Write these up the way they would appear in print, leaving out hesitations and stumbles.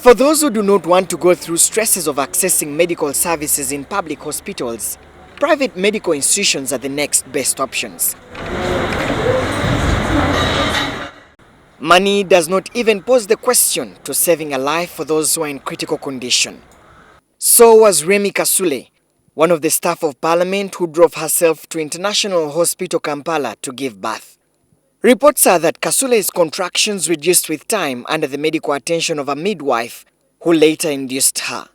For those who do not want to go through stresses of accessing medical services in public hospitals, private medical institutions are the next best options. Money does not even pose the question to saving a life for those who are in critical condition. So was Remi Kasule, one of the staff of parliament who drove herself to International Hospital Kampala to give birth. Reports are that Kasule's contractions reduced with time under the medical attention of a midwife who later induced her.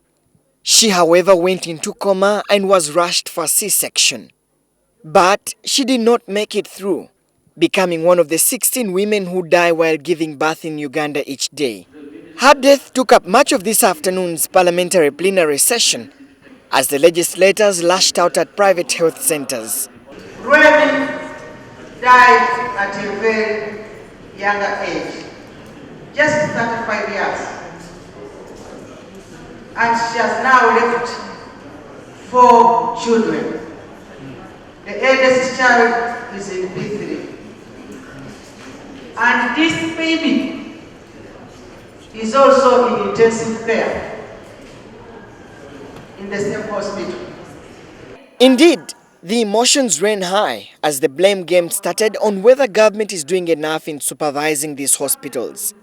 She, however, went into coma and was rushed for a C-section. But she did not make it through, becoming one of the 16 women who die while giving birth in Uganda each day. Her death took up much of this afternoon's parliamentary plenary session as the legislators lashed out at private health centers. Remi died at a very younger age, just 35 years. And she has now left 4 children. The eldest child is in P3. And this baby is also in intensive care in the same hospital. Indeed, the emotions ran high as the blame game started on whether government is doing enough in supervising these hospitals.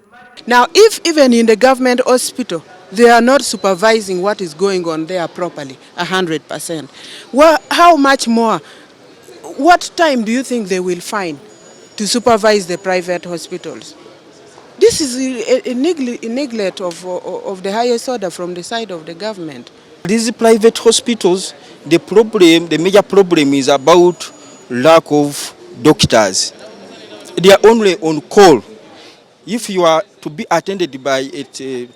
Now, if even in the government hospital, they are not supervising what is going on there properly, 100%, well, how much more? What time do you think they will find to supervise the private hospitals? This is a neglect of the highest order from the side of the government. These private hospitals, the major problem is about lack of doctors. They are only on call. If you are to be attended by a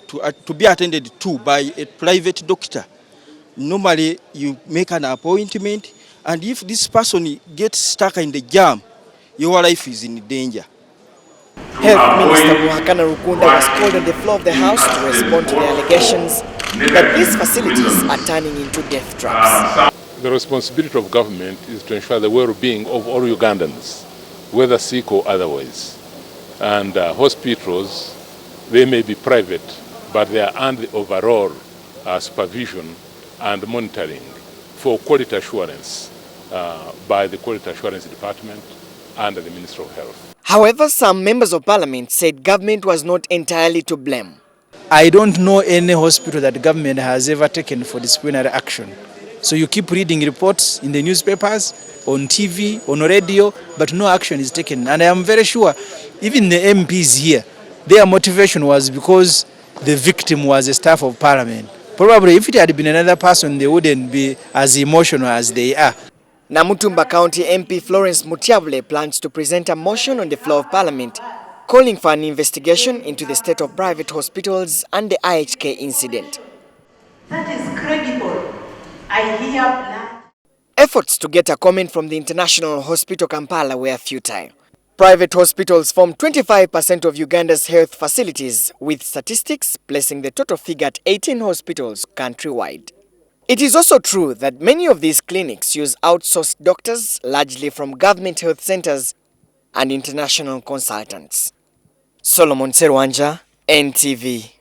private doctor, normally you make an appointment, and if this person gets stuck in the jam, your life is in danger. Health Minister Muhakana Rukunda was called on the floor of the House to respond to the allegations that these facilities are turning into death traps. The responsibility of government is to ensure the well-being of all Ugandans, whether sick or otherwise. And hospitals, they may be private, but they are under the overall supervision and monitoring for quality assurance by the Quality Assurance Department under the Ministry of Health. However, some members of parliament said government was not entirely to blame. I don't know any hospital that the government has ever taken for disciplinary action. So you keep reading reports in the newspapers, on TV, on radio, but no action is taken. And I am very sure even the MPs here, their motivation was because the victim was a staff of parliament. Probably if it had been another person, they wouldn't be as emotional as they are. Namutumba County MP Florence Mutiabule plans to present a motion on the floor of parliament calling for an investigation into the state of private hospitals and the IHK incident. That is credible. I hear blood. Efforts to get a comment from the International Hospital Kampala were futile. Private hospitals form 25% of Uganda's health facilities, with statistics placing the total figure at 18 hospitals countrywide. It is also true that many of these clinics use outsourced doctors, largely from government health centers and international consultants. Solomon Serwanja, NTV.